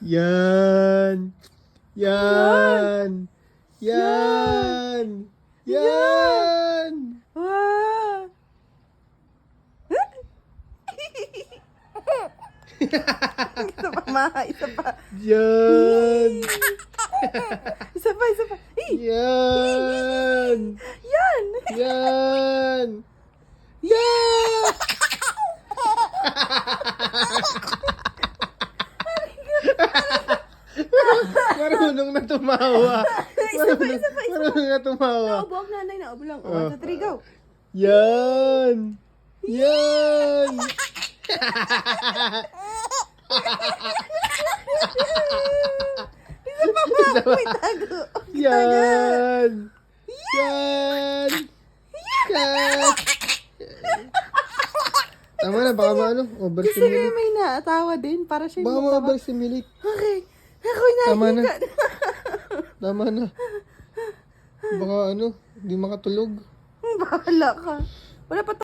Yan. Yan. Yan. Yan. Wow! Isa pa, ma. Isa pa. Yan. Isa pa, isa pa. Yan. Yan! Yan. Yan. Marunong na tumawa. Marunong na tumawa. Naubo ang nanay, naubo lang. 1, 2, 3, go! Yan. Yan. Isa pa pa! Uy, tago! Yan. Yan. Yan. Tama na, baka maano. Kasi Overstimulate. may natawa din para siya Baka yung matawa. ma-overstimulate. Okay. Ako'y Tama na. nakika. Tama na. Baka ano, hindi makatulog. Bahala ka. Wala pa